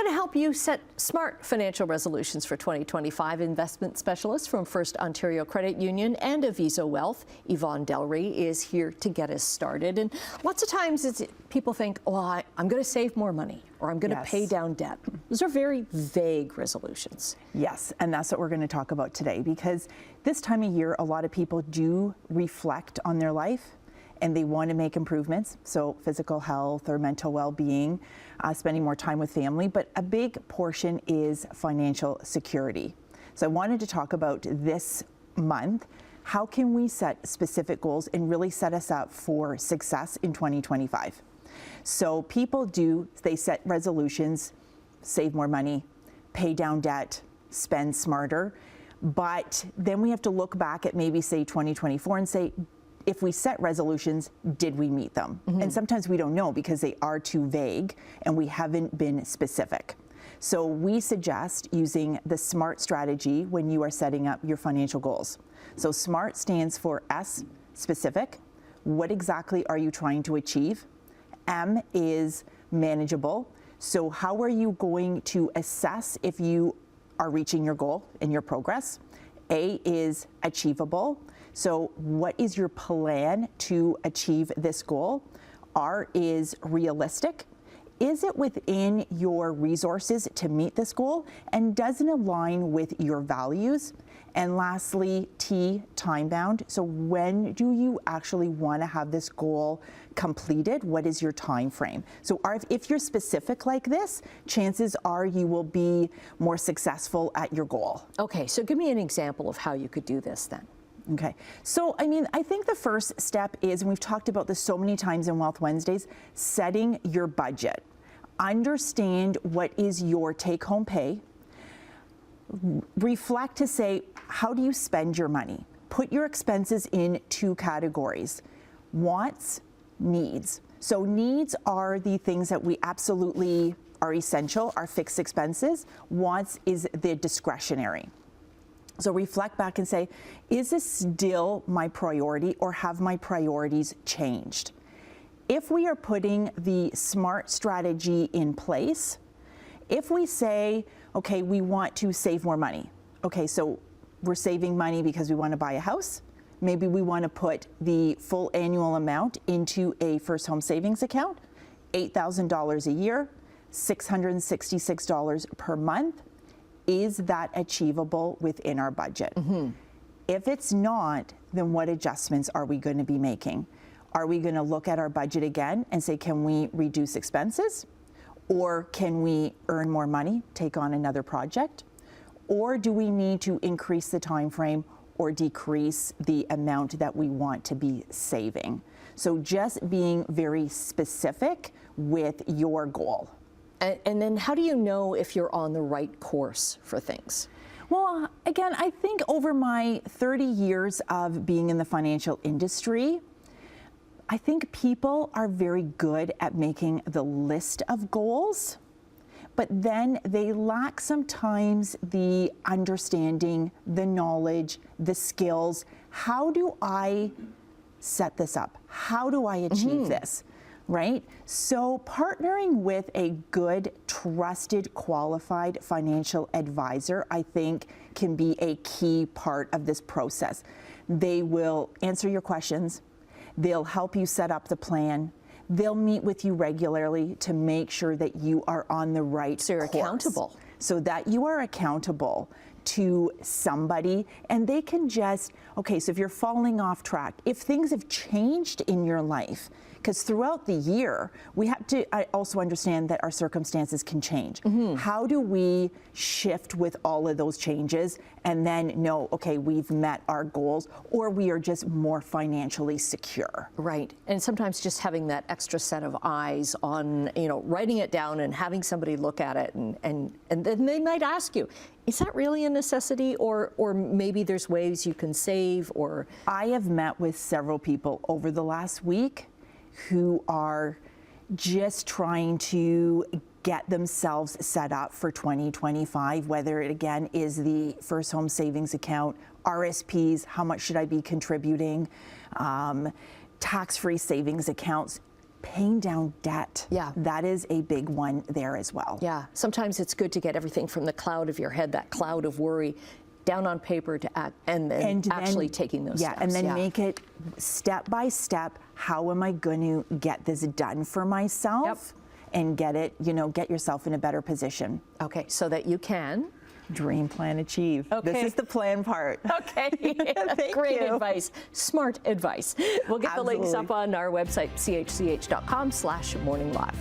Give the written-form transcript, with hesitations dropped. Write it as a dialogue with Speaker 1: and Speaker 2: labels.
Speaker 1: going to help you set smart financial resolutions for 2025. Investment specialist from FirstOntario Credit Union and Aviso Wealth, Yvonne Delry, is here to get us started. And lots of times people think, oh, I'm going to save more money, or I'm going to pay down debt. Those are very vague resolutions.
Speaker 2: Yes, and that's what we're going to talk about today, because this time of year, a lot of people do reflect on their life and they want to make improvements, so physical health or mental well-being, spending more time with family, but a big portion is financial security. So I wanted to talk about this month, how can we set specific goals and really set us up for success in 2025? So people they set resolutions, save more money, pay down debt, spend smarter, but then we have to look back at maybe say 2024 and say, if we set resolutions, did we meet them? And sometimes we don't know because they are too vague and we haven't been specific. So we suggest using the SMART strategy when you are setting up your financial goals. So SMART stands for S, specific. What exactly are you trying to achieve? M is manageable. So how are you going to assess if you are reaching your goal and your progress? A is achievable. So what is your plan to achieve this goal? R is realistic. Is it within your resources to meet this goal, and does it align with your values? And lastly, T, time bound. So when do you actually want to have this goal completed? What is your time frame? So if you're specific like this, chances are you will be more successful at your goal.
Speaker 1: Okay, so give me an example of how you could do this then.
Speaker 2: Okay, so I think the first step is, and we've talked about this so many times in Wealth Wednesdays, setting your budget. Understand what is your take-home pay. Reflect to say, how do you spend your money? Put your expenses in two categories: wants, needs. So needs are the things that we absolutely are essential, our fixed expenses. Wants is the discretionary. So reflect back and say, is this still my priority, or have my priorities changed? If we are putting the SMART strategy in place, if we say, okay, we want to save more money. Okay, so we're saving money because we want to buy a house. Maybe we want to put the full annual amount into a first home savings account, $8,000 a year, $666 per month. Is that achievable within our budget? If it's not, then what adjustments are we going to be making? Are we going to look at our budget again and say, can we reduce expenses? Or can we earn more money, take on another project? Or do we need to increase the time frame or decrease the amount that we want to be saving? So just being very specific with your goal.
Speaker 1: And then how do you know if you're on the right course for things?
Speaker 2: Well, again, I think over my 30 years of being in the financial industry, I think people are very good at making the list of goals, but then they lack sometimes the understanding, the knowledge, the skills. How do I set this up? How do I achieve this? Right? So partnering with a good, trusted, qualified financial advisor, I think, can be a key part of this process. They will answer your questions. They'll help you set up the plan. They'll meet with you regularly to make sure that you are on the right course. So you're accountable. So that you are accountable to somebody, and they can just, okay, so if you're falling off track, if things have changed in your life, because throughout the year, we have to also understand that our circumstances can change. How do we shift with all of those changes and then know, okay, we've met our goals, or we are just more financially secure?
Speaker 1: Right, and sometimes just having that extra set of eyes on, writing it down and having somebody look at it, and then they might ask you, is that really a necessity, or maybe there's ways you can save? Or
Speaker 2: I have met with several people over the last week who are just trying to get themselves set up for 2025, whether it again is the first home savings account, RSPs, how much should I be contributing, tax-free savings accounts. paying down debt.
Speaker 1: Yeah.
Speaker 2: That is a big one there as well.
Speaker 1: Yeah, sometimes it's good to get everything from the cloud of your head, that cloud of worry, down on paper to act, and then actually taking those steps.
Speaker 2: And then make it step by step. How am I going to get this done for myself?
Speaker 1: Yep.
Speaker 2: And get it, get yourself in a better position.
Speaker 1: Okay, so that you can
Speaker 2: dream, plan, achieve.
Speaker 1: Okay.
Speaker 2: This is the plan part.
Speaker 1: Okay,
Speaker 2: Thank
Speaker 1: great
Speaker 2: you.
Speaker 1: advice, smart advice. We'll get the links up on our website, chch.com/morninglive.